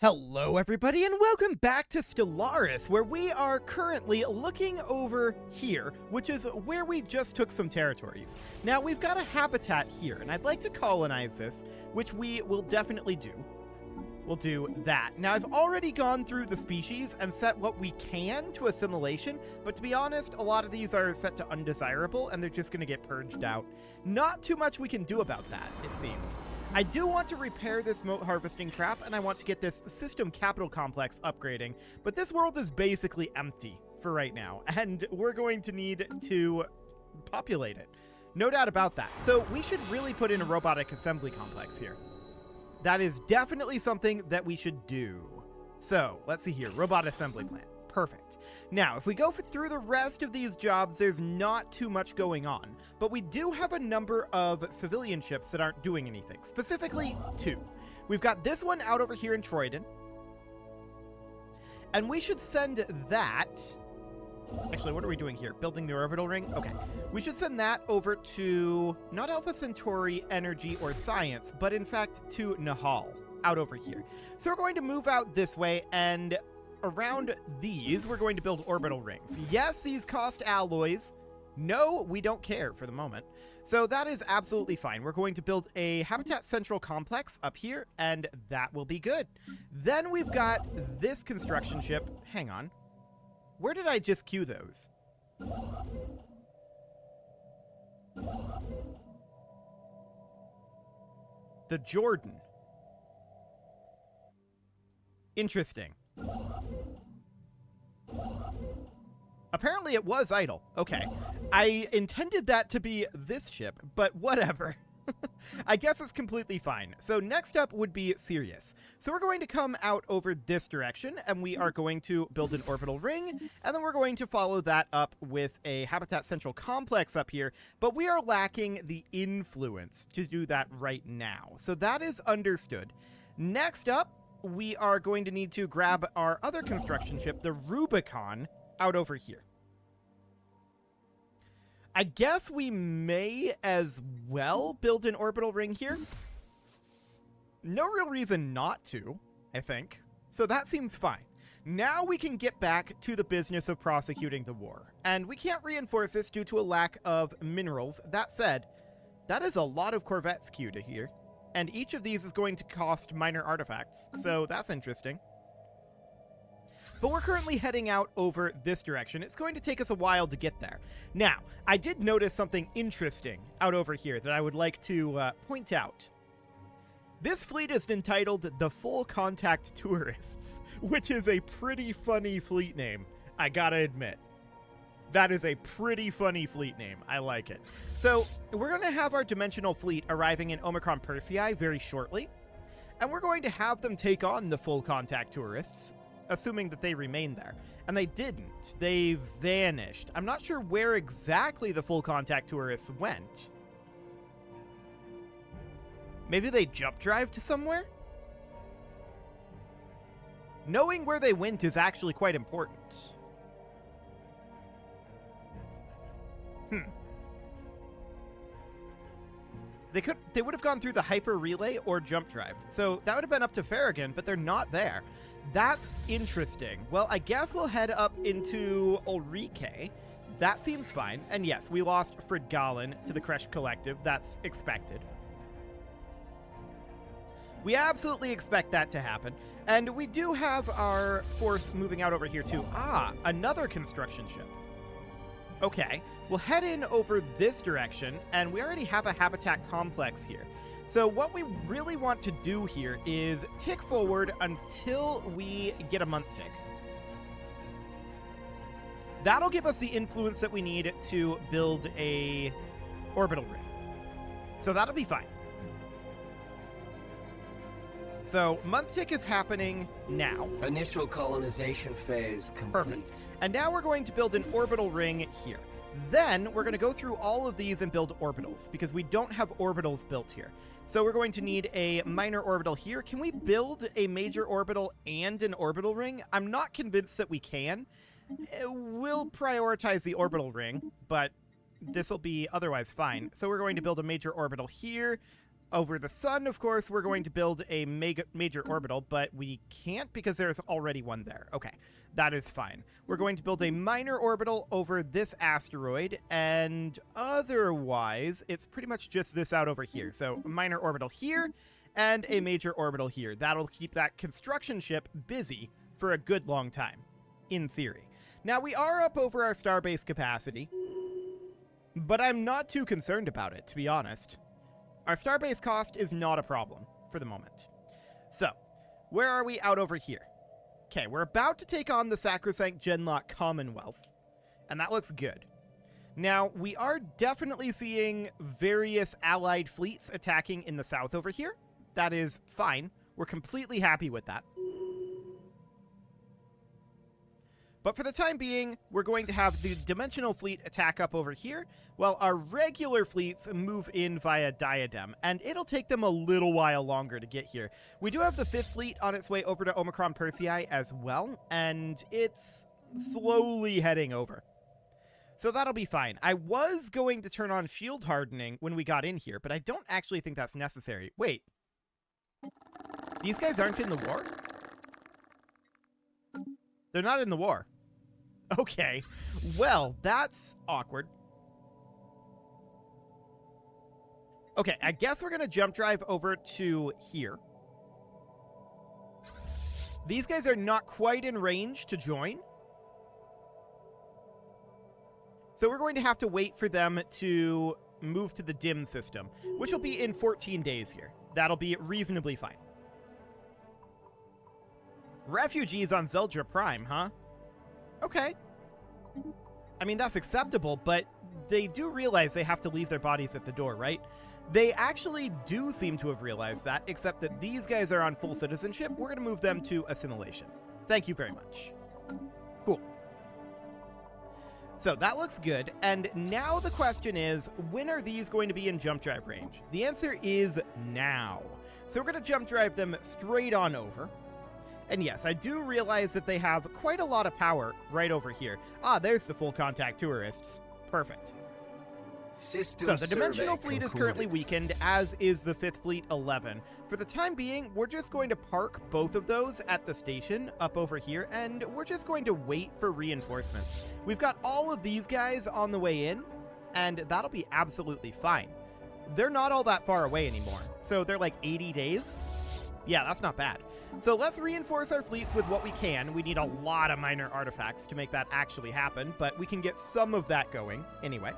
Hello everybody and welcome back to Stellaris, where we are currently looking over here, which is where we just took some territories. Now we've got a habitat here, and I'd like to colonize this, which we will definitely do. We'll do that. Now I've already gone through the species and set what we can to assimilation, but to be honest, a lot of these are set to undesirable and they're just going to get purged out. Not too much we can do about that, it seems. I do want to repair this moat harvesting trap, and I want to get this system capital complex upgrading, but this world is basically empty for right now, and we're going to need to populate it. No doubt about that. So we should really put in a robotic assembly complex here. That is definitely something that we should do. So, let's see here. Robot assembly plant. Perfect. Now, if we go through the rest of these jobs, there's not too much going on. But we do have a number of civilian ships that aren't doing anything. Specifically, two. We've got this one out over here in Troyden. And we should send that... Actually, what are we doing here? Building the orbital ring? Okay. We should send that over to, not Alpha Centauri, Energy, or Science, but in fact to Nahal, out over here. So we're going to move out this way, and around these, we're going to build orbital rings. Yes, these cost alloys. No, we don't care for the moment. So that is absolutely fine. We're going to build a Habitat Central Complex up here, and that will be good. Then we've got this construction ship. Hang on. Where did I just queue those? The Jordan. Interesting. Apparently it was idle. Okay. I intended that to be this ship, but whatever. I guess it's completely fine. So next up would be Sirius. So we're going to come out over this direction, and we are going to build an orbital ring, and then we're going to follow that up with a Habitat Central Complex up here, but we are lacking the influence to do that right now. So that is understood. Next up, we are going to need to grab our other construction ship, the Rubicon, out over here. I guess we may as well build an orbital ring here. No real reason not to, I think. So that seems fine. Now we can get back to the business of prosecuting the war. And we can't reinforce this due to a lack of minerals. That said, that is a lot of Corvettes queued here. And each of these is going to cost minor artifacts. So that's interesting. But we're currently heading out over this direction. It's going to take us a while to get there. Now, I did notice something interesting out over here that I would like to point out. This fleet is entitled the Full Contact Tourists, which is a pretty funny fleet name, I gotta admit. That is a pretty funny fleet name. I like it. So, we're going to have our dimensional fleet arriving in Omicron Persei very shortly, and we're going to have them take on the Full Contact Tourists, assuming that they remain there. And they didn't. They vanished. I'm not sure where exactly the Full Contact Tourists went. Maybe they jump drive to somewhere? Knowing where they went is actually quite important. They would have gone through the hyper relay or jump drive. So that would have been up to Farragon, but they're not there. That's interesting. Well, I guess we'll head up into Ulrike. That seems fine. And yes, we lost Fridgallen to the Kresh Collective. That's expected. We absolutely expect that to happen. And we do have our force moving out over here too. Ah, another construction ship. Okay, we'll head in over this direction, and we already have a habitat complex here. So what we really want to do here is tick forward until we get a month tick. That'll give us the influence that we need to build a orbital ring. So that'll be fine. So month tick is happening now. Initial colonization phase complete. Perfect. And now we're going to build an orbital ring here. Then we're going to go through all of these and build orbitals, because we don't have orbitals built here. So we're going to need a minor orbital here. Can we build a major orbital and an orbital ring? I'm not convinced that we can. We'll prioritize the orbital ring, but this will be otherwise fine. So we're going to build a major orbital here. Over the sun, of course, we're going to build a major orbital, but we can't because there's already one there. Okay, that is fine. We're going to build a minor orbital over this asteroid, and otherwise, it's pretty much just this out over here. So, a minor orbital here, and a major orbital here. That'll keep that construction ship busy for a good long time, in theory. Now, we are up over our starbase capacity, but I'm not too concerned about it, to be honest. Our starbase cost is not a problem for the moment. So, where are we out over here? Okay, we're about to take on the Sacrosanct Genlock Commonwealth, and that looks good. Now, we are definitely seeing various allied fleets attacking in the south over here. That is fine. We're completely happy with that. But for the time being, we're going to have the Dimensional Fleet attack up over here, while our regular fleets move in via Diadem, and it'll take them a little while longer to get here. We do have the 5th Fleet on its way over to Omicron Persei as well, and it's slowly heading over. So that'll be fine. I was going to turn on shield hardening when we got in here, but I don't actually think that's necessary. Wait. These guys aren't in the war? They're not in the war. Okay. Well, that's awkward. Okay, I guess we're going to jump drive over to here. These guys are not quite in range to join. So we're going to have to wait for them to move to the dim system, which will be in 14 days here. That'll be reasonably fine. Refugees on Zeldra Prime, huh? Okay. I mean, that's acceptable, but they do realize they have to leave their bodies at the door, right? They actually do seem to have realized that, except that these guys are on full citizenship. We're going to move them to assimilation. Thank you very much. Cool. So that looks good, and now the question is, when are these going to be in jump drive range? The answer is now. So we're going to jump drive them straight on over. And yes, I do realize that they have quite a lot of power right over here. Ah, there's the full contact tourists. Perfect. So the Dimensional Fleet is currently weakened, as is the 5th Fleet 11. For the time being, we're just going to park both of those at the station up over here, and we're just going to wait for reinforcements. We've got all of these guys on the way in, and that'll be absolutely fine. They're not all that far away anymore, so they're like 80 days. Yeah, that's not bad. So let's reinforce our fleets with what we can. We need a lot of minor artifacts to make that actually happen, but we can get some of that going anyway.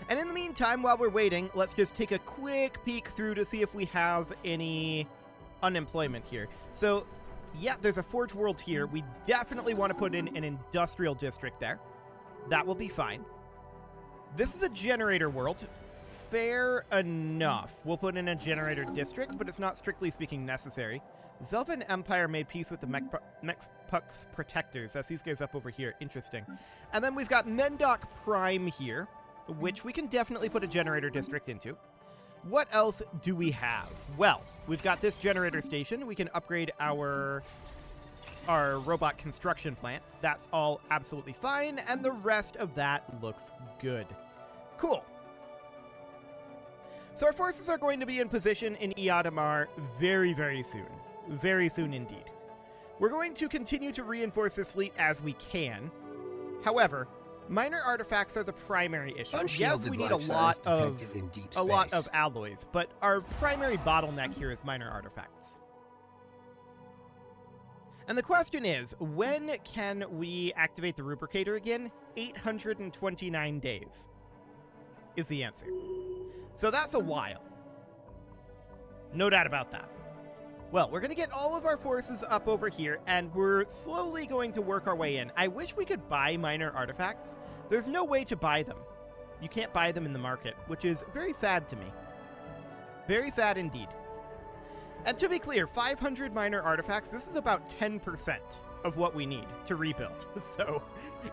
And in the meantime, while we're waiting, let's just take a quick peek through to see if we have any unemployment here. So, yeah, there's a Forge World here. We definitely want to put in an industrial district there. That will be fine. This is a generator world. Fair enough. We'll put in a generator district, but it's not strictly speaking necessary. Zelvan Empire made peace with the Mechpuck's protectors. That's these guys up over here. Interesting. And then we've got Mendoc Prime here, which we can definitely put a generator district into. What else do we have? Well, we've got this generator station. We can upgrade our robot construction plant. That's all absolutely fine, and the rest of that looks good. Cool. So our forces are going to be in position in Iadamar very, very soon. Very soon indeed. We're going to continue to reinforce this fleet as we can. However, minor artifacts are the primary issue. Yes, we need a lot of alloys, but our primary bottleneck here is minor artifacts. And the question is, when can we activate the rubricator again? 829 days is the answer. So that's a while. No doubt about that. Well, we're going to get all of our forces up over here, and we're slowly going to work our way in. I wish we could buy minor artifacts. There's no way to buy them. You can't buy them in the market, which is very sad to me. Very sad indeed. And to be clear, 500 minor artifacts, this is about 10% of what we need to rebuild. So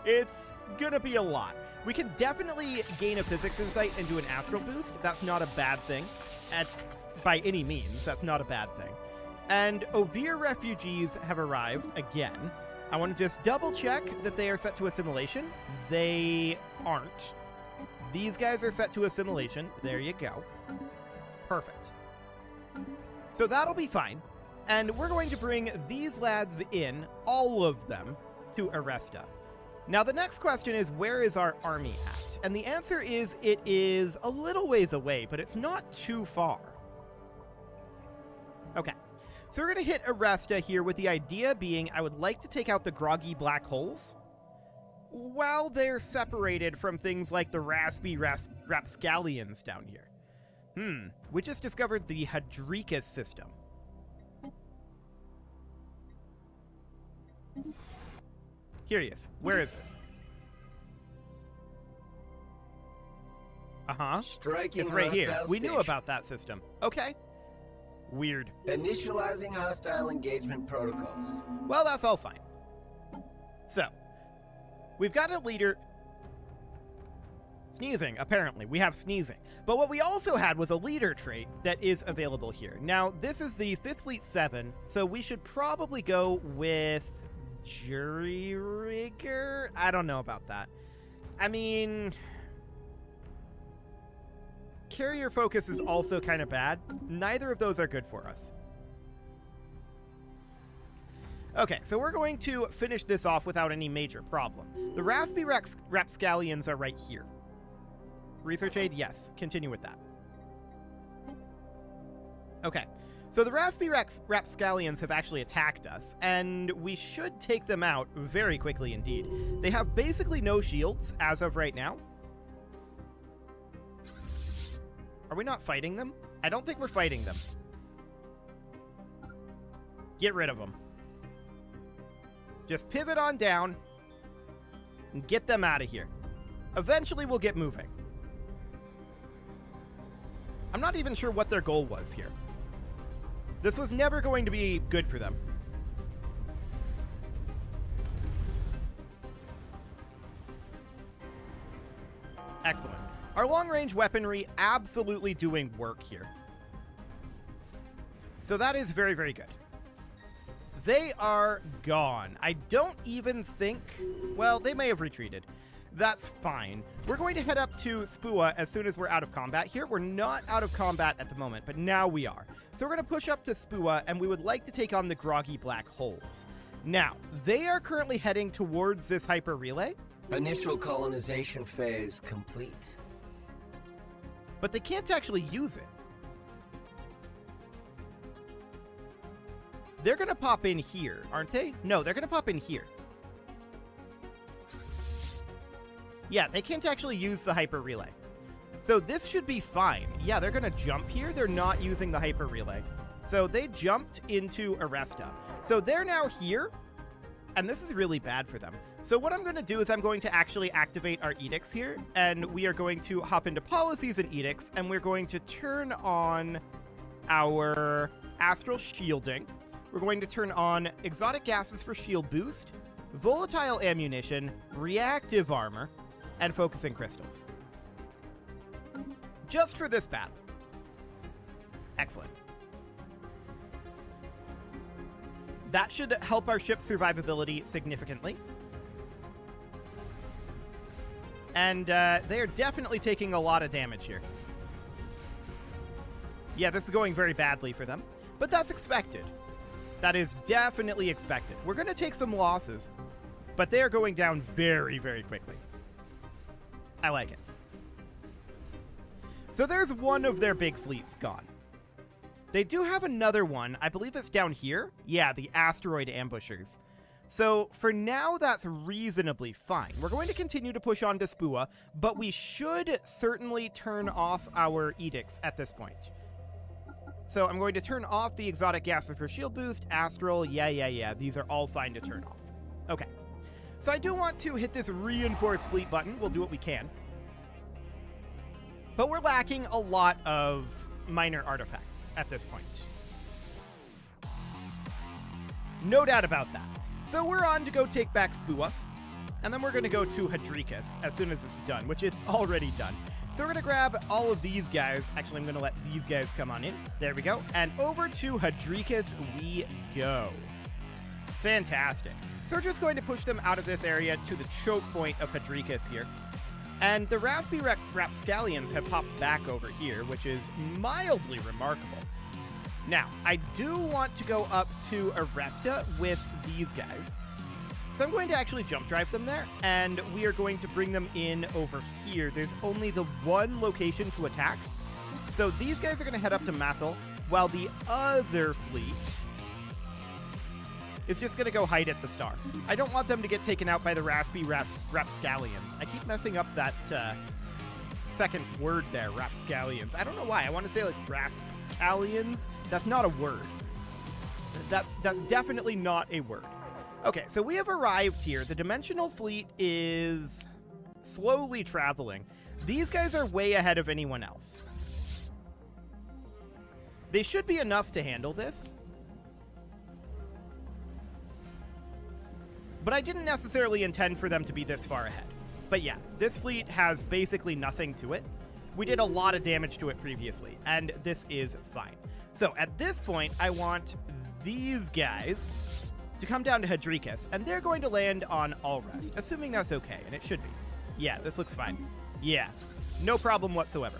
it's going to be a lot. We can definitely gain a physics insight and do an astral boost. That's not a bad thing. By any means, that's not a bad thing. And Ovir refugees have arrived again. I want to just double check that they are set to assimilation. They aren't. These guys are set to assimilation. There you go. Perfect. So that'll be fine. And we're going to bring these lads in, all of them, to Aresta. Now, the next question is, where is our army at? And the answer is, it is a little ways away, but it's not too far. Okay. So we're going to hit Aresta here with the idea being I would like to take out the groggy black holes while they're separated from things like the raspy rapscallions down here. We just discovered the Hadricus system. Curious, where is this? Striking It's right here. hostile We knew station. about that system. Okay. Weird. Initializing hostile engagement protocols. Well, that's all fine. So, we've got a leader... Sneezing, apparently. We have sneezing. But what we also had was a leader trait that is available here. Now, this is the 5th Fleet 7, so we should probably go with Jury Rigger? I don't know about that. I mean... Carrier focus is also kind of bad. Neither of those are good for us. Okay, so we're going to finish this off without any major problem. The raspy rapscallions are right here. Research aid, yes. Continue with that. Okay, so the raspy rapscallions have actually attacked us, and we should take them out very quickly indeed. They have basically no shields as of right now. Are we not fighting them? I don't think we're fighting them. Get rid of them. Just pivot on down and get them out of here. Eventually we'll get moving. I'm not even sure what their goal was here. This was never going to be good for them. Excellent. Our long-range weaponry absolutely doing work here. So that is very, very good. They are gone. I don't even think... Well, they may have retreated. That's fine. We're going to head up to Spua as soon as we're out of combat here. We're not out of combat at the moment, but now we are. So we're going to push up to Spua, and we would like to take on the groggy black holes. Now, they are currently heading towards this hyper relay. Initial colonization phase complete. But they can't actually use it. They're going to pop in here, aren't they? No, they're going to pop in here. Yeah, they can't actually use the hyper relay. So this should be fine. Yeah, they're going to jump here. They're not using the hyper relay. So they jumped into Aresta. So they're now here, and this is really bad for them. So what I'm going to do is I'm going to actually activate our edicts here, and we are going to hop into policies and edicts, and we're going to turn on our astral shielding. We're going to turn on exotic gases for shield boost, volatile ammunition, reactive armor, and focusing crystals. Just for this battle. Excellent. That should help our ship's survivability significantly. And they are definitely taking a lot of damage here. Yeah, this is going very badly for them, but that's expected. That is definitely expected. We're going to take some losses, but they are going down very, very quickly. I like it. So there's one of their big fleets gone. They do have another one. I believe it's down here. Yeah, the asteroid ambushers. So for now, that's reasonably fine. We're going to continue to push on to Spua, but we should certainly turn off our edicts at this point. So I'm going to turn off the exotic gases for shield boost, astral, yeah. These are all fine to turn off. Okay. So I do want to hit this reinforce fleet button. We'll do what we can. But we're lacking a lot of minor artifacts at this point. No doubt about that. So we're on to go take back Spua, and then we're going to go to Hadricus as soon as this is done, which it's already done. So we're going to grab all of these guys. Actually, I'm going to let these guys come on in. There we go. And over to Hadricus we go. Fantastic. So we're just going to push them out of this area to the choke point of Hadricus here. And the rapscallions have popped back over here, which is mildly remarkable. Now, I do want to go up to Aresta with these guys. So I'm going to actually jump drive them there, and we are going to bring them in over here. There's only the one location to attack. So these guys are going to head up to Mathil, while the other fleet is just going to go hide at the star. I don't want them to get taken out by the rapscallions. I keep messing up that second word there, rapscallions. I don't know why. I want to say like rapscallions. That's not a word. That's definitely not a word. Okay, so we have arrived here. The dimensional fleet is slowly traveling. These guys are way ahead of anyone else. They should be enough to handle this. But I didn't necessarily intend for them to be this far ahead. But yeah, this fleet has basically nothing to it. We did a lot of damage to it previously, and this is fine. So at this point, I want these guys to come down to Hadrikas, and they're going to land on Allrest, assuming that's okay, and it should be. Yeah, this looks fine. Yeah, no problem whatsoever.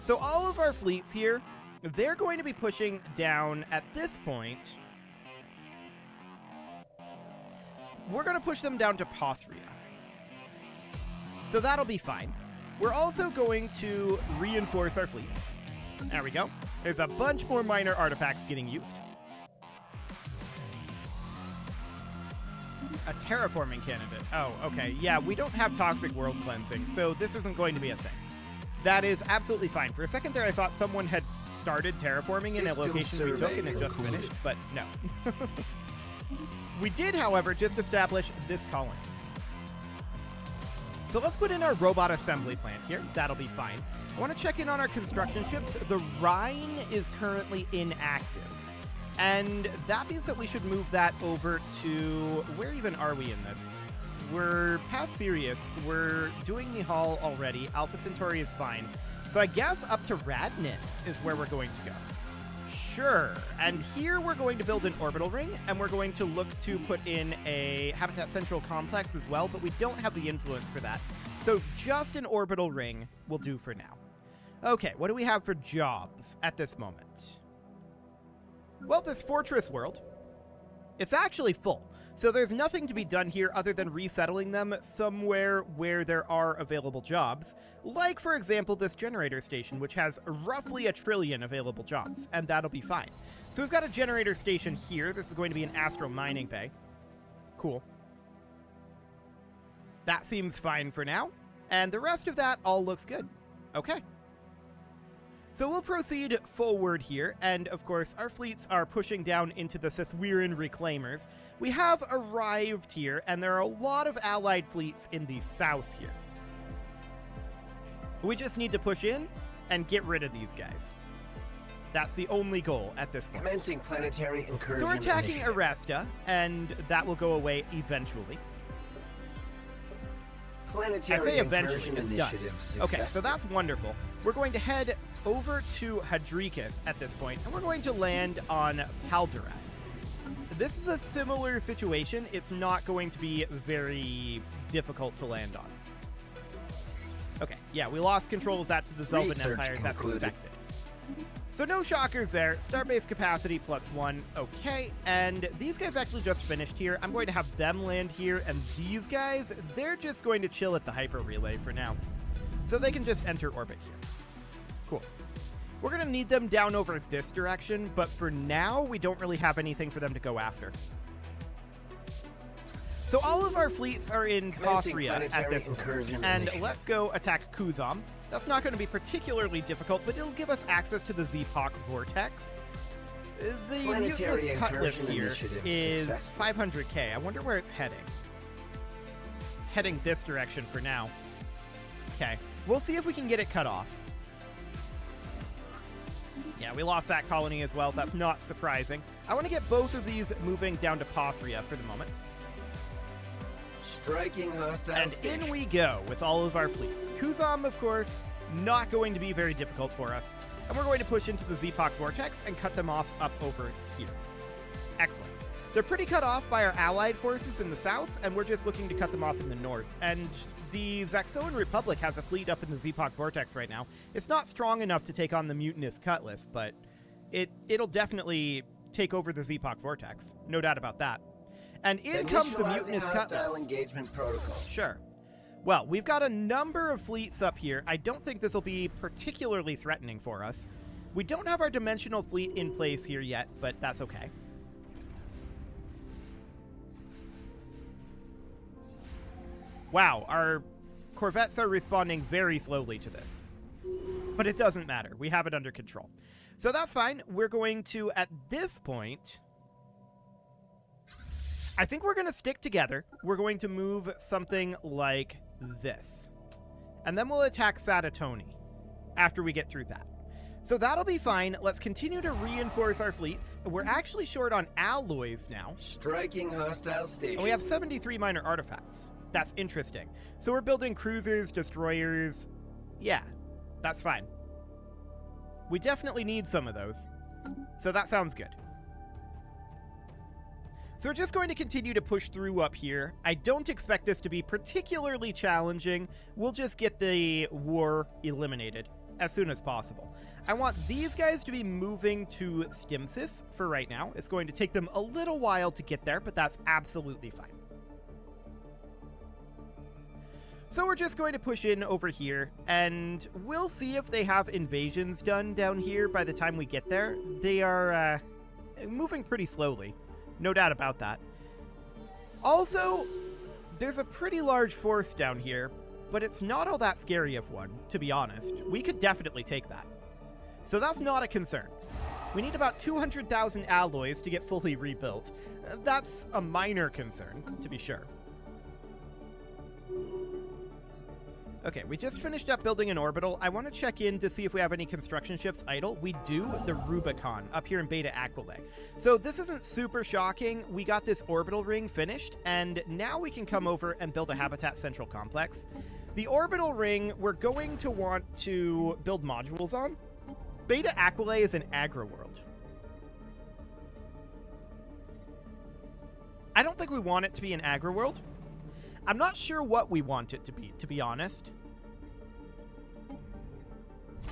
So all of our fleets here, they're going to be pushing down at this point. We're going to push them down to Pothria. So that'll be fine. We're also going to reinforce our fleets. There we go. There's a bunch more minor artifacts getting used. A terraforming candidate. Oh, okay. Yeah, we don't have toxic world cleansing, so this isn't going to be a thing. That is absolutely fine. For a second there, I thought someone had started terraforming in a location we took and it just finished, but no. We did, however, just establish this colony. So let's put in our robot assembly plant here. That'll be fine. I want to check in on our construction ships. The Rhine is currently inactive. And that means that we should move that over to... Where even are we in this? We're past Sirius. We're doing Nihal already. Alpha Centauri is fine. So I guess up to Radnitz is where we're going to go. Sure. And here we're going to build an orbital ring, and we're going to look to put in a Habitat Central complex as well, but we don't have the influence for that. So just an orbital ring will do for now. Okay, what do we have for jobs at this moment? Well, this fortress world, it's actually full. So there's nothing to be done here other than resettling them somewhere where there are available jobs. Like, for example, this generator station, which has roughly 1 trillion available jobs, and that'll be fine. So we've got a generator station here. This is going to be an astral mining bay. Cool. That seems fine for now. And the rest of that all looks good. Okay. So we'll proceed forward here, and of course our fleets are pushing down into the Sithwiran Reclaimers. We have arrived here, and there are a lot of allied fleets in the south here. We just need to push in and get rid of these guys. That's the only goal at this point. Commencing planetary incursion. So we're attacking Aresta, and that will go away eventually. Planetary I say eventually, it's done. Successful. Okay, so that's wonderful. We're going to head over to Hadrikas at this point, and we're going to land on Paldareth. This is a similar situation. It's not going to be very difficult to land on. Okay, yeah, we lost control of that to the Zelvan Research Empire. That's concluded. expected. So no shockers there. Starbase capacity +1. Okay, and these guys actually just finished here. I'm going to have them land here, and these guys, they're just going to chill at the hyper relay for now. So they can just enter orbit here. Cool. We're going to need them down over this direction, but for now, we don't really have anything for them to go after. So all of our fleets are in Pothria at this point, and let's go attack Kuzam. That's not going to be particularly difficult, but it'll give us access to the Zepok Vortex. The mutinous Cutlass here is 500k. I wonder where it's heading. Heading this direction for now. Okay, we'll see if we can get it cut off. Yeah, we lost that colony as well. That's not surprising. I want to get both of these moving down to Pothria for the moment. Striking hostile And station. in we go with all of our fleets. Kuzam, of course, not going to be very difficult for us. And we're going to push into the Zepok Vortex and cut them off up over here. Excellent. They're pretty cut off by our allied forces in the south, and we're just looking to cut them off in the north. And the Zaxoan Republic has a fleet up in the Zepok Vortex right now. It's not strong enough to take on the mutinous Cutlass, but it'll definitely take over the Zepok Vortex. No doubt about that. And in comes the mutinous Cutlass. Engagement protocol. Sure. Well, we've got a number of fleets up here. I don't think this will be particularly threatening for us. We don't have our dimensional fleet in place here yet, but that's okay. Wow, our corvettes are responding very slowly to this. But it doesn't matter. We have it under control. So that's fine. We're going to, at this point, I think we're going to stick together. We're going to move something like this. And then we'll attack Sadatoni after we get through that. So that'll be fine. Let's continue to reinforce our fleets. We're actually short on alloys now. Striking hostile station. And we have 73 minor artifacts. That's interesting. So we're building cruisers, destroyers. Yeah, that's fine. We definitely need some of those. So that sounds good. So we're just going to continue to push through up here. I don't expect this to be particularly challenging. We'll just get the war eliminated as soon as possible. I want these guys to be moving to Stimsis for right now. It's going to take them a little while to get there, but that's absolutely fine. So we're just going to push in over here, and we'll see if they have invasions done down here by the time we get there. They are moving pretty slowly, no doubt about that. Also, there's a pretty large force down here, but it's not all that scary of one, to be honest. We could definitely take that. So that's not a concern. We need about 200,000 alloys to get fully rebuilt. That's a minor concern, to be sure. Okay, we just finished up building an orbital. I want to check in to see if we have any construction ships idle. We do, the Rubicon, up here in Beta Aquila. So this isn't super shocking. We got this orbital ring finished, and now we can come over and build a Habitat Central Complex. The orbital ring, we're going to want to build modules on. Beta Aquila is an agri-world. I don't think we want it to be an agri-world. I'm not sure what we want it to be honest.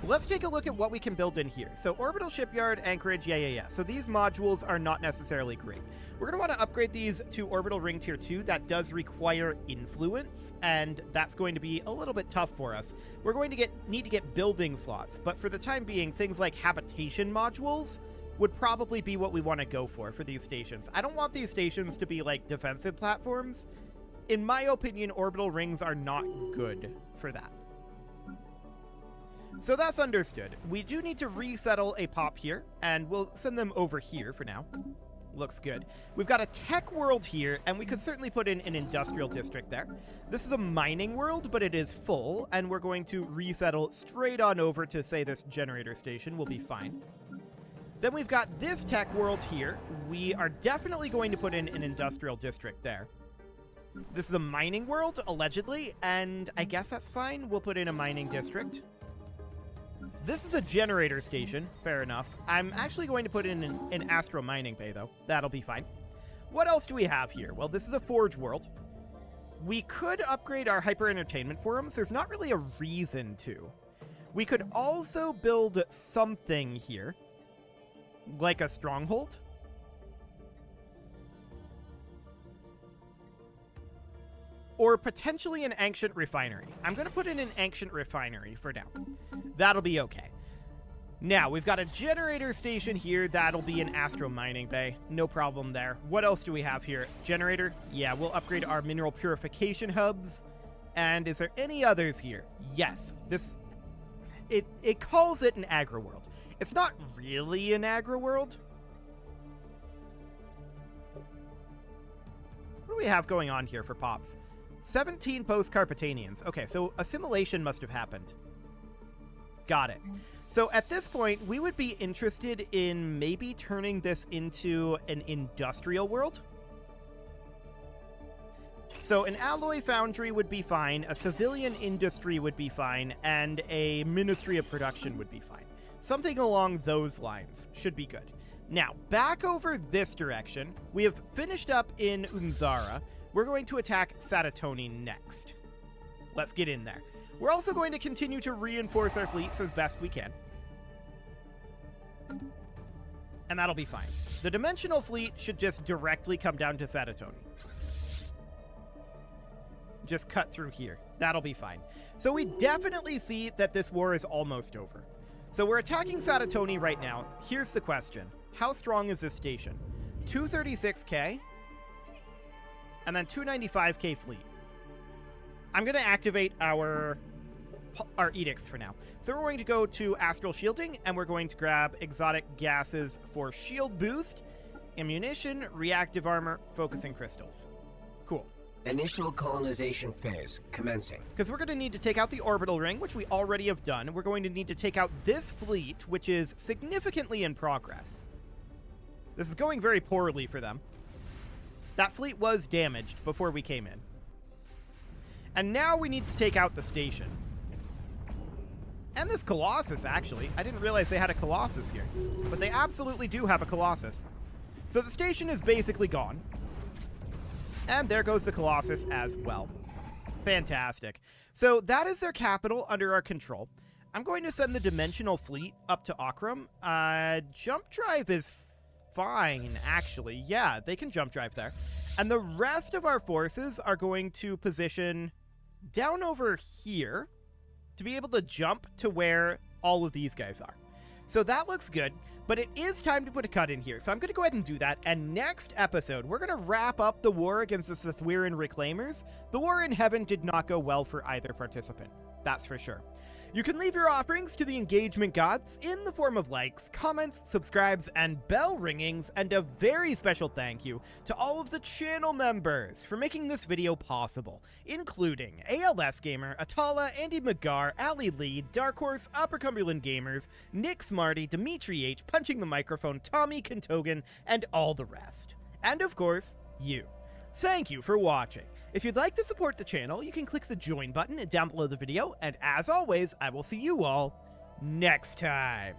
Let's take a look at what we can build in here. So orbital shipyard, anchorage, yeah. So these modules are not necessarily great. We're going to want to upgrade these to orbital ring tier 2. That does require influence, and that's going to be a little bit tough for us. We're going to need to get building slots, but for the time being, things like habitation modules would probably be what we want to go for these stations. I don't want these stations to be like defensive platforms. In my opinion, orbital rings are not good for that. So that's understood. We do need to resettle a pop here, and we'll send them over here for now. Looks good. We've got a tech world here, and we could certainly put in an industrial district there. This is a mining world, but it is full, and we're going to resettle straight on over to, say, this generator station. We'll be fine. Then we've got this tech world here. We are definitely going to put in an industrial district there. This is a mining world, allegedly, and I guess that's fine. We'll put in a mining district. This is a generator station. Fair enough. I'm actually going to put in an astro mining bay, though. That'll be fine. What else do we have here? Well, this is a forge world. We could upgrade our hyper entertainment forums. There's not really a reason to. We could also build something here, like a stronghold. Or potentially an ancient refinery. I'm going to put in an ancient refinery for now. That'll be okay. Now, we've got a generator station here. That'll be an astro mining bay. No problem there. What else do we have here? Generator? Yeah, we'll upgrade our mineral purification hubs. And is there any others here? Yes. It calls it an agri-world. It's not really an agri-world. What do we have going on here for pops? 17 post-Carpetanians. Okay, so assimilation must have happened. Got it. So at this point, we would be interested in maybe turning this into an industrial world. So an alloy foundry would be fine, a civilian industry would be fine, and a ministry of production would be fine. Something along those lines should be good. Now, back over this direction, we have finished up in Unzara. We're going to attack Satatoni next. Let's get in there. We're also going to continue to reinforce our fleets as best we can. And that'll be fine. The Dimensional Fleet should just directly come down to Satatoni. Just cut through here. That'll be fine. So we definitely see that this war is almost over. So we're attacking Satatoni right now. Here's the question. How strong is this station? 236k and then 295k fleet. I'm going to activate our edicts for now. So we're going to go to Astral Shielding, and we're going to grab exotic gases for shield boost, ammunition, reactive armor, focusing crystals. Cool. Initial colonization phase commencing. Because we're going to need to take out the orbital ring, which we already have done. We're going to need to take out this fleet, which is significantly in progress. This is going very poorly for them. That fleet was damaged before we came in. And now we need to take out the station. And this Colossus, actually. I didn't realize they had a Colossus here. But they absolutely do have a Colossus. So the station is basically gone. And there goes the Colossus as well. Fantastic. So that is their capital under our control. I'm going to send the Dimensional Fleet up to Akram. Jump drive is fine, actually. Yeah, they can jump drive there. And the rest of our forces are going to position down over here to be able to jump to where all of these guys are. So that looks good, but it is time to put a cut in here. So I'm going to go ahead and do that. And next episode, we're going to wrap up the war against the Sithwerian Reclaimers. The war in heaven did not go well for either participant. That's for sure. You can leave your offerings to the engagement gods in the form of likes, comments, subscribes, and bell ringings, and a very special thank you to all of the channel members for making this video possible, including ALS Gamer, Atala, Andy McGar, Ali Lee, Dark Horse, Upper Cumberland Gamers, Nick Smarty, Dimitri H, Punching the Microphone, Tommy Kentogan, and all the rest. And of course, you. Thank you for watching. If you'd like to support the channel, you can click the join button down below the video, and as always, I will see you all next time.